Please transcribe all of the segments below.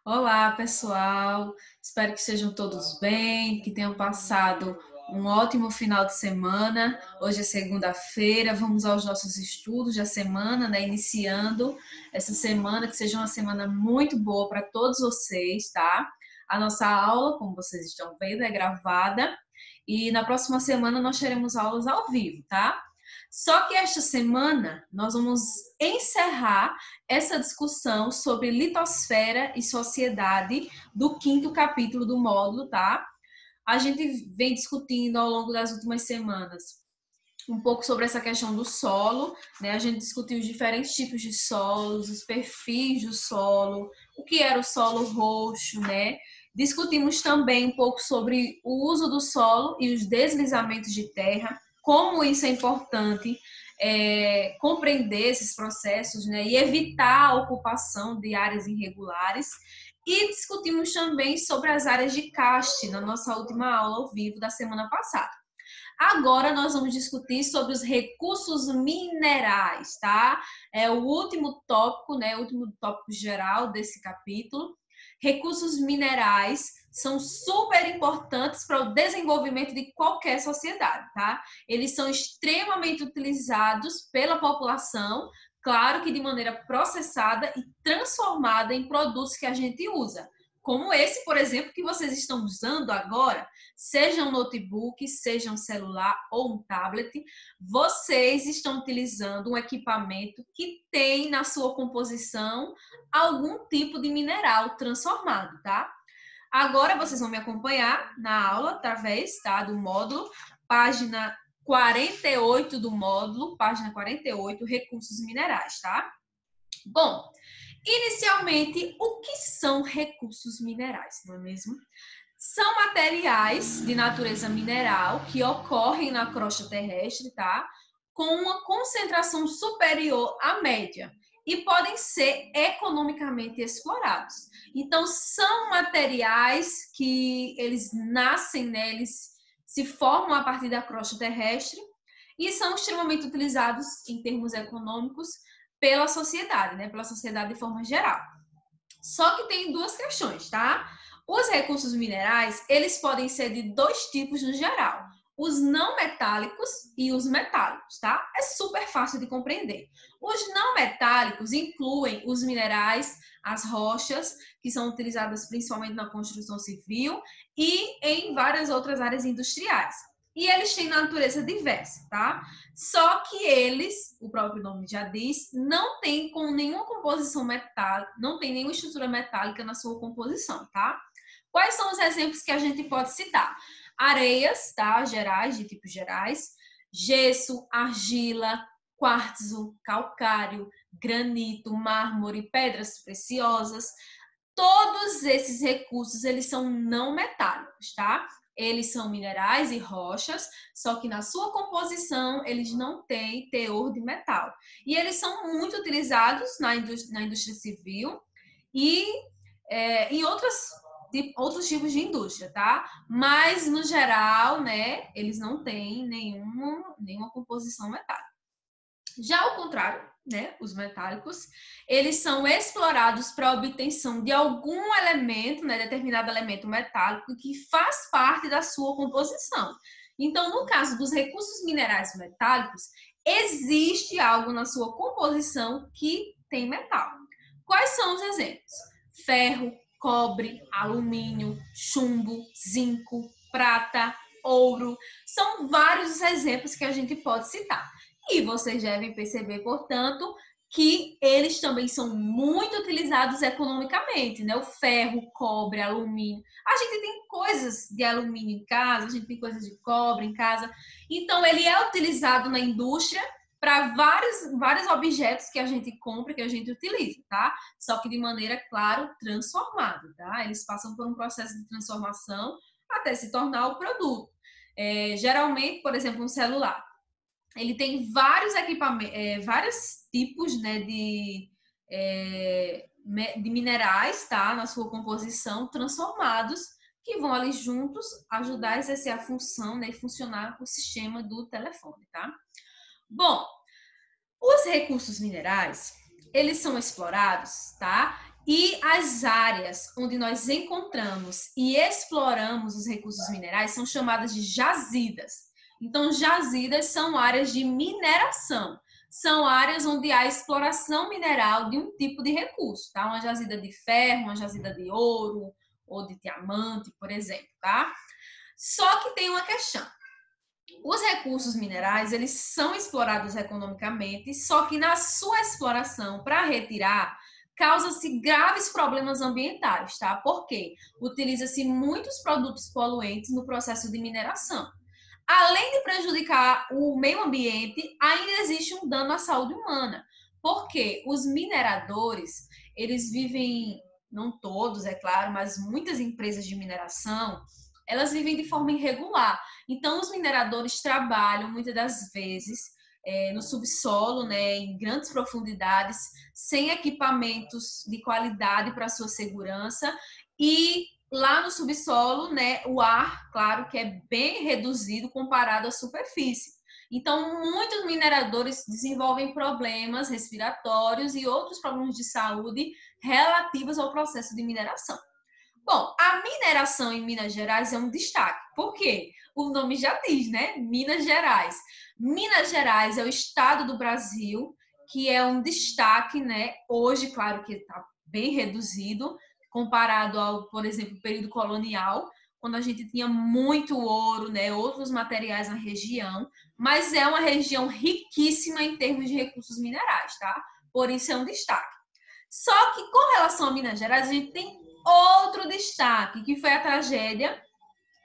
Olá, pessoal. Espero que estejam todos bem, que tenham passado um ótimo final de semana. Hoje é segunda-feira, vamos aos nossos estudos da semana, né? Iniciando essa semana, que seja uma semana muito boa para todos vocês, tá? A nossa aula, como vocês estão vendo, é gravada e na próxima semana nós teremos aulas ao vivo, tá? Só que esta semana nós vamos encerrar essa discussão sobre litosfera e sociedade do quinto capítulo do módulo, tá? A gente vem discutindo ao longo das últimas semanas um pouco sobre essa questão do solo, né? A gente discutiu os diferentes tipos de solos, os perfis do solo, o que era o solo roxo, né? Discutimos também um pouco sobre o uso do solo e os deslizamentos de terra, como isso é importante compreender esses processos, né? E evitar a ocupação de áreas irregulares. E discutimos também sobre as áreas de caste na nossa última aula ao vivo da semana passada. Agora nós vamos discutir sobre os recursos minerais, tá? É o último tópico, né? O último tópico geral desse capítulo. Recursos minerais são super importantes para o desenvolvimento de qualquer sociedade, tá? Eles são extremamente utilizados pela população, claro que de maneira processada e transformada em produtos que a gente usa. Como esse, por exemplo, que vocês estão usando agora, seja um notebook, seja um celular ou um tablet, vocês estão utilizando um equipamento que tem na sua composição algum tipo de mineral transformado, tá? Agora vocês vão me acompanhar na aula através, tá, do módulo, página 48 do módulo, página 48, recursos minerais, tá? Bom, inicialmente, o que são recursos minerais, não é mesmo? São materiais de natureza mineral que ocorrem na crosta terrestre, tá? Com uma concentração superior à média e podem ser economicamente explorados. Então, são materiais que eles nascem, né? Eles se formam a partir da crosta terrestre e são extremamente utilizados em termos econômicos pela sociedade, né? Pela sociedade de forma geral. Só que tem duas questões, tá? Os recursos minerais, eles podem ser de dois tipos no geral. Os não metálicos e os metálicos, tá? É super fácil de compreender. Os não metálicos incluem os minerais, as rochas, que são utilizadas principalmente na construção civil e em várias outras áreas industriais. E eles têm natureza diversa, tá? Só que eles, o próprio nome já diz, não tem com nenhuma composição metálica, não tem nenhuma estrutura metálica na sua composição, tá? Quais são os exemplos que a gente pode citar? Areias, tá? Gerais, de tipos gerais, gesso, argila, quartzo, calcário, granito, mármore, pedras preciosas. Todos esses recursos, eles são não metálicos, tá? Eles são minerais e rochas, só que na sua composição eles não têm teor de metal. E eles são muito utilizados na indústria civil e em outros tipos de indústria, tá? Mas, no geral, né, eles não têm nenhuma composição metálica. Já ao contrário, né, os metálicos, eles são explorados para a obtenção de algum elemento, né, determinado elemento metálico que faz parte da sua composição. Então, no caso dos recursos minerais metálicos, existe algo na sua composição que tem metal. Quais são os exemplos? Ferro, cobre, alumínio, chumbo, zinco, prata, ouro. São vários os exemplos que a gente pode citar. E vocês devem perceber, portanto, que eles também são muito utilizados economicamente, né? O ferro, o cobre, alumínio. A gente tem coisas de alumínio em casa, a gente tem coisas de cobre em casa. Então, ele é utilizado na indústria para vários objetos que a gente compra, que a gente utiliza, tá? Só que de maneira, claro, transformada, tá? Eles passam por um processo de transformação até se tornar o produto. Geralmente, por exemplo, um celular ele tem vários equipamentos, vários tipos, né, de minerais, tá, na sua composição, transformados, que vão ali juntos ajudar a exercer a função, né, e funcionar o sistema do telefone, tá? Bom, os recursos minerais, eles são explorados, tá? E as áreas onde nós encontramos e exploramos os recursos minerais são chamadas de jazidas. Então, jazidas são áreas de mineração. São áreas onde há exploração mineral de um tipo de recurso, tá? Uma jazida de ferro, uma jazida de ouro ou de diamante, por exemplo, tá? Só que tem uma questão. Os recursos minerais, eles são explorados economicamente, só que na sua exploração, para retirar, causa-se graves problemas ambientais, tá? Porque utiliza-se muitos produtos poluentes no processo de mineração. Além de prejudicar o meio ambiente, ainda existe um dano à saúde humana, porque os mineradores, eles vivem, não todos, é claro, mas muitas empresas de mineração, elas vivem de forma irregular. Então, os mineradores trabalham, muitas das vezes, no subsolo, né, em grandes profundidades, sem equipamentos de qualidade para sua segurança e lá no subsolo, né, o ar, claro que é bem reduzido comparado à superfície. Então, muitos mineradores desenvolvem problemas respiratórios e outros problemas de saúde relativos ao processo de mineração. Bom, a mineração em Minas Gerais é um destaque. Por quê? O nome já diz, né? Minas Gerais. Minas Gerais é o estado do Brasil que é um destaque, né? Hoje, claro que está bem reduzido comparado ao, por exemplo, período colonial, quando a gente tinha muito ouro, né? Outros materiais na região, mas é uma região riquíssima em termos de recursos minerais, tá? Por isso é um destaque. Só que com relação a Minas Gerais, a gente tem outro destaque, que foi a tragédia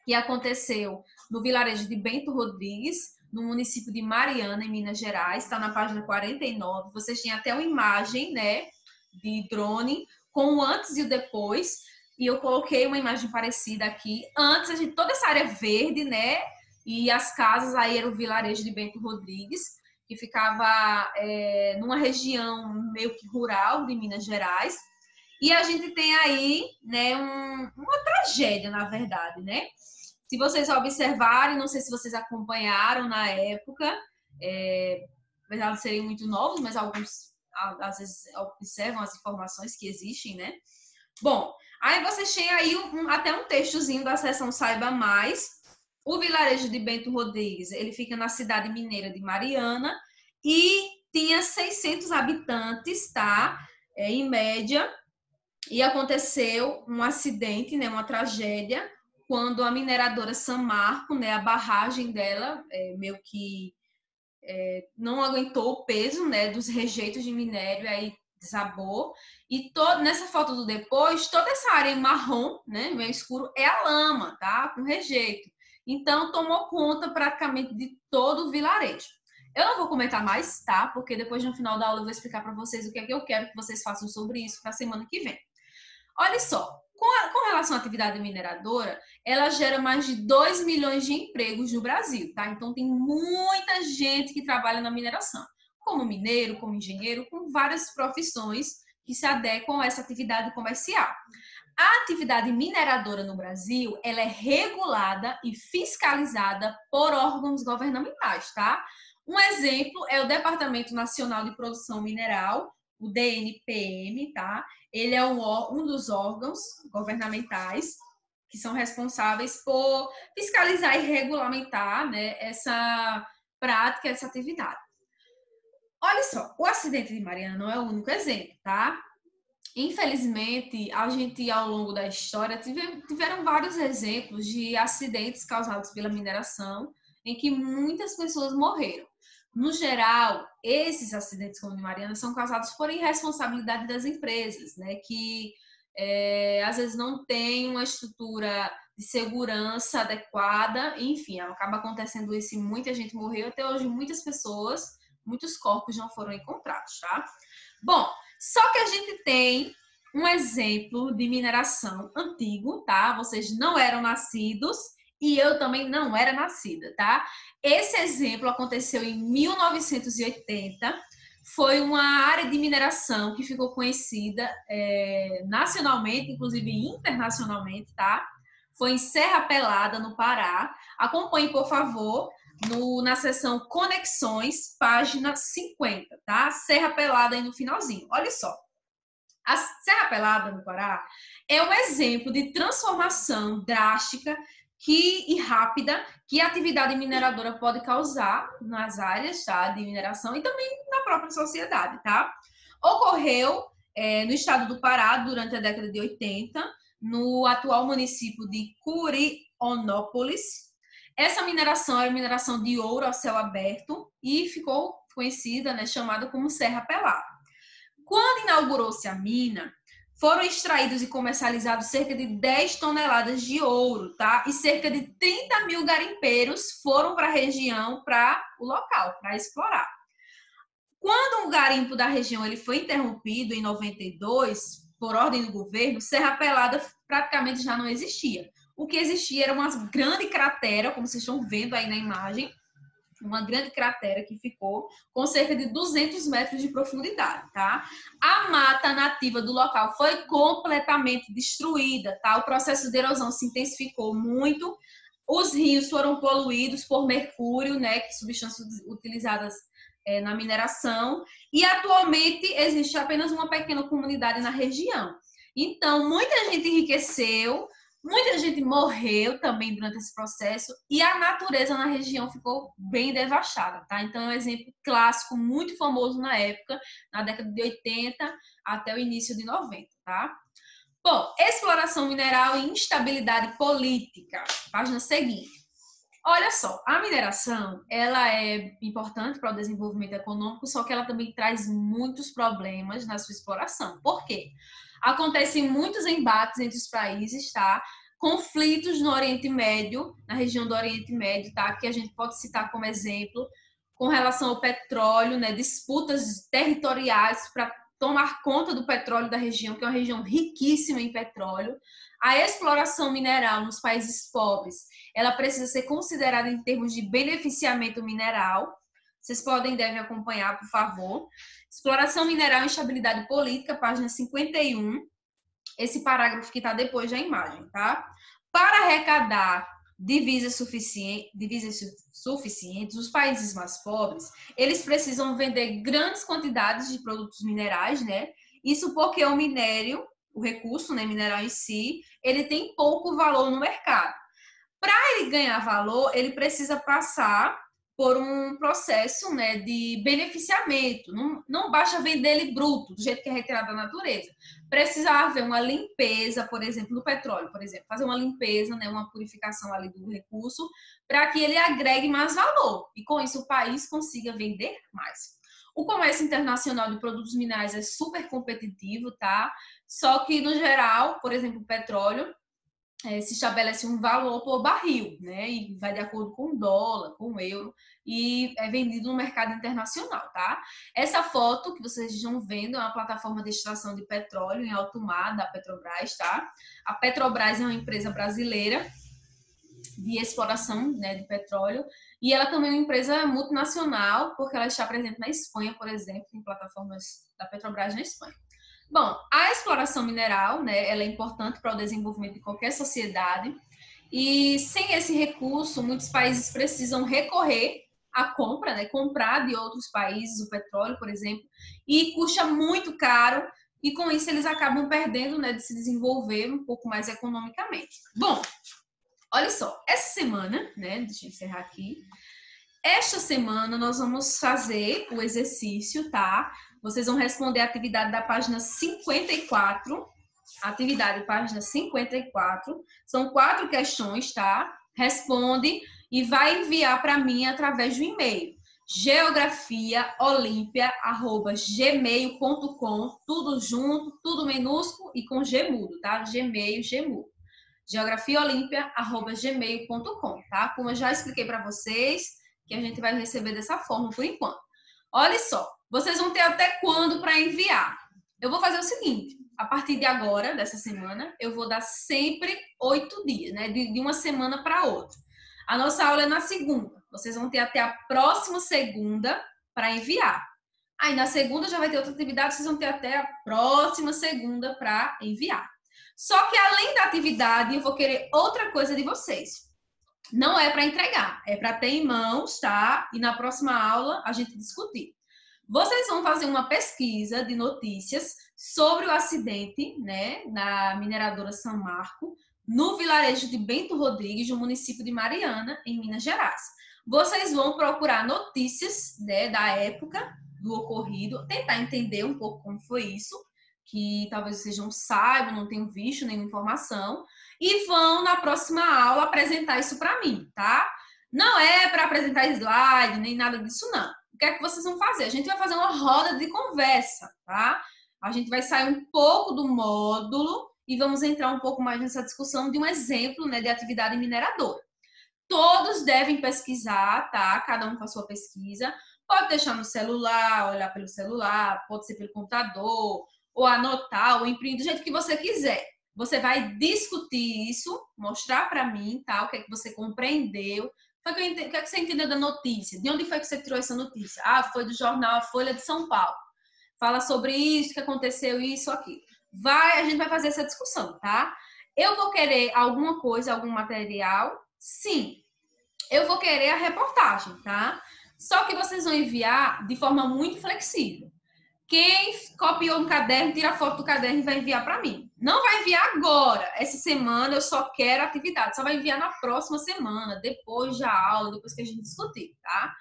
que aconteceu no vilarejo de Bento Rodrigues, no município de Mariana, em Minas Gerais, está na página 49. Vocês têm até uma imagem, né, de drone com o antes e o depois, e eu coloquei uma imagem parecida aqui. Antes, a gente, toda essa área verde, né, e as casas aí era o vilarejo de Bento Rodrigues, que ficava numa região meio que rural de Minas Gerais. E a gente tem aí, né, uma tragédia, na verdade, né? Se vocês observarem, não sei se vocês acompanharam na época, apesar de serem muito novos, mas alguns às vezes observam as informações que existem, né? Bom, aí vocês têm aí até um textozinho da seção Saiba Mais. O vilarejo de Bento Rodrigues, ele fica na cidade mineira de Mariana e tinha 600 habitantes, tá? Em média. E aconteceu um acidente, né, uma tragédia, quando a mineradora San Marco, né, a barragem dela, meio que não aguentou o peso, né, dos rejeitos de minério, aí desabou. E nessa foto do depois, toda essa área marrom, né, meio escuro, é a lama, tá? Com rejeito. Então, tomou conta praticamente de todo o vilarejo. Eu não vou comentar mais, tá? Porque depois, no final da aula, eu vou explicar para vocês o que é que eu quero que vocês façam sobre isso para a semana que vem. Olha só, com relação à atividade mineradora, ela gera mais de 2 milhões de empregos no Brasil, tá? Então tem muita gente que trabalha na mineração, como mineiro, como engenheiro, com várias profissões que se adequam a essa atividade comercial. A atividade mineradora no Brasil, ela é regulada e fiscalizada por órgãos governamentais, tá? Um exemplo é o Departamento Nacional de Produção Mineral, o DNPM, tá? Ele é um dos órgãos governamentais que são responsáveis por fiscalizar e regulamentar, né, essa prática, essa atividade. Olha só, o acidente de Mariana não é o único exemplo, tá? Infelizmente, a gente, ao longo da história, tiveram vários exemplos de acidentes causados pela mineração em que muitas pessoas morreram. No geral, esses acidentes como o de Mariana são causados por irresponsabilidade das empresas, né? Que às vezes não tem uma estrutura de segurança adequada, enfim, acaba acontecendo isso e muita gente morreu. Até hoje, muitas pessoas, muitos corpos não foram encontrados, tá? Bom, só que a gente tem um exemplo de mineração antigo, tá? Vocês não eram nascidos e eu também não era nascida, tá? Esse exemplo aconteceu em 1980. Foi uma área de mineração que ficou conhecida nacionalmente, inclusive internacionalmente, tá? Foi em Serra Pelada, no Pará. Acompanhe, por favor, na seção Conexões, página 50, tá? Serra Pelada aí no finalzinho. Olha só. A Serra Pelada, no Pará, é um exemplo de transformação drástica e rápida que a atividade mineradora pode causar nas áreas, tá, de mineração e também na própria sociedade, tá? Ocorreu no estado do Pará durante a década de 80, no atual município de Curionópolis. Essa mineração era mineração de ouro a céu aberto e ficou conhecida, né, chamada como Serra Pelada. Quando inaugurou-se a mina, foram extraídos e comercializados cerca de 10 toneladas de ouro, tá? E cerca de 30 mil garimpeiros foram para a região, para o local, para explorar. Quando o garimpo da região ele foi interrompido em 92, por ordem do governo, Serra Pelada praticamente já não existia. O que existia era uma grande cratera, como vocês estão vendo aí na imagem, uma grande cratera que ficou com cerca de 200 metros de profundidade, tá? A mata nativa do local foi completamente destruída, tá? O processo de erosão se intensificou muito, os rios foram poluídos por mercúrio, né, que substâncias utilizadas na mineração, e atualmente existe apenas uma pequena comunidade na região. Então, muita gente enriqueceu, muita gente morreu também durante esse processo e a natureza na região ficou bem devastada, tá? Então é um exemplo clássico, muito famoso na época, na década de 80 até o início de 90, tá? Bom, exploração mineral e instabilidade política. Página seguinte. Olha só, a mineração, ela é importante para o desenvolvimento econômico, só que ela também traz muitos problemas na sua exploração. Por quê? Acontecem muitos embates entre os países, tá? Conflitos no Oriente Médio, na região do Oriente Médio, tá? Que a gente pode citar como exemplo, com relação ao petróleo, né? Disputas territoriais para tomar conta do petróleo da região, que é uma região riquíssima em petróleo. A exploração mineral nos países pobres, ela precisa ser considerada em termos de beneficiamento mineral. Vocês podem e devem acompanhar, por favor. Exploração mineral e instabilidade política, página 51. Esse parágrafo que está depois da imagem, tá? Para arrecadar divisas suficientes, os países mais pobres, eles precisam vender grandes quantidades de produtos minerais, né? Isso porque o minério, o recurso, né, mineral em si, ele tem pouco valor no mercado. Para ele ganhar valor, ele precisa passar por um processo, né, de beneficiamento. Não basta vender ele bruto, do jeito que é retirado da natureza. Precisa haver uma limpeza, por exemplo, do petróleo, por exemplo, fazer uma limpeza, né, uma purificação ali do recurso, para que ele agregue mais valor. E com isso o país consiga vender mais. O comércio internacional de produtos minerais é super competitivo, tá? Só que, no geral, por exemplo, o petróleo, se estabelece um valor por barril, né? E vai de acordo com o dólar, com o euro, e é vendido no mercado internacional, tá? Essa foto que vocês estão vendo é uma plataforma de extração de petróleo em alto mar da Petrobras, tá? A Petrobras é uma empresa brasileira de exploração, né, de petróleo, e ela também é uma empresa multinacional, porque ela está presente na Espanha, por exemplo, em plataformas da Petrobras na Espanha. Bom, a exploração mineral, né, ela é importante para o desenvolvimento de qualquer sociedade e sem esse recurso, muitos países precisam recorrer à compra, né, comprar de outros países o petróleo, por exemplo, e custa muito caro e com isso eles acabam perdendo, né, de se desenvolver um pouco mais economicamente. Bom, olha só, essa semana, né, deixa eu encerrar aqui, esta semana nós vamos fazer o exercício, tá? Vocês vão responder a atividade da página 54. Atividade página 54. São 4 questões, tá? Responde e vai enviar para mim através do e-mail. geografiaolimpia@gmail.com, tudo junto, tudo minúsculo e com G mudo, tá? Gmail, G mudo. geografiaolimpia@gmail.com, tá? Como eu já expliquei para vocês, que a gente vai receber dessa forma por enquanto. Olha só, vocês vão ter até quando para enviar? Eu vou fazer o seguinte, a partir de agora, dessa semana, eu vou dar sempre 8 dias, né? De uma semana para outra. A nossa aula é na segunda. Vocês vão ter até a próxima segunda para enviar. Aí na segunda já vai ter outra atividade, vocês vão ter até a próxima segunda para enviar. Só que além da atividade, eu vou querer outra coisa de vocês. Não é para entregar, é para ter em mãos, tá? E na próxima aula a gente discutir. Vocês vão fazer uma pesquisa de notícias sobre o acidente, né, na mineradora São Marco, no vilarejo de Bento Rodrigues, no município de Mariana, em Minas Gerais. Vocês vão procurar notícias, né, da época do ocorrido, tentar entender um pouco como foi isso, que talvez vocês não saibam, não tenham visto nenhuma informação, e vão, na próxima aula, apresentar isso para mim, tá? Não é para apresentar slide, nem nada disso, não. O que é que vocês vão fazer? A gente vai fazer uma roda de conversa, tá? A gente vai sair um pouco do módulo e vamos entrar um pouco mais nessa discussão de um exemplo, né, de atividade mineradora. Todos devem pesquisar, tá? Cada um com a sua pesquisa. Pode deixar no celular, olhar pelo celular, pode ser pelo computador, ou anotar, ou imprimir do jeito que você quiser. Você vai discutir isso, mostrar para mim, tá? O que é que você compreendeu, o que é que você entendeu da notícia, de onde foi que você tirou essa notícia? Ah, foi do jornal A Folha de São Paulo. Fala sobre isso, que aconteceu isso aqui. A gente vai fazer essa discussão, tá? Eu vou querer alguma coisa, algum material? Sim. Eu vou querer a reportagem, tá? Só que vocês vão enviar de forma muito flexível. Quem copiou um caderno, tira a foto do caderno e vai enviar para mim. Não vai enviar agora. Essa semana eu só quero atividade. Só vai enviar na próxima semana, depois da aula, depois que a gente discutir, tá?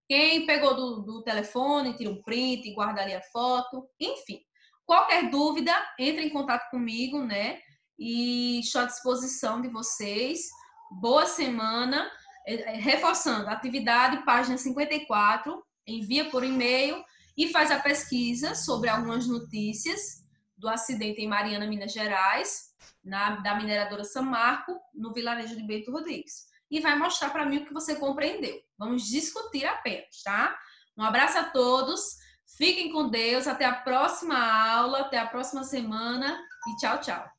Quem pegou do telefone, tira um print, guarda ali a foto. Enfim, qualquer dúvida, entre em contato comigo, né? E estou à disposição de vocês. Boa semana. Reforçando, atividade, página 54, envia por e-mail e faz a pesquisa sobre algumas notícias do acidente em Mariana, Minas Gerais, da mineradora São Marco, no vilarejo de Bento Rodrigues. E vai mostrar para mim o que você compreendeu. Vamos discutir apenas, tá? Um abraço a todos, fiquem com Deus, até a próxima aula, até a próxima semana e tchau, tchau.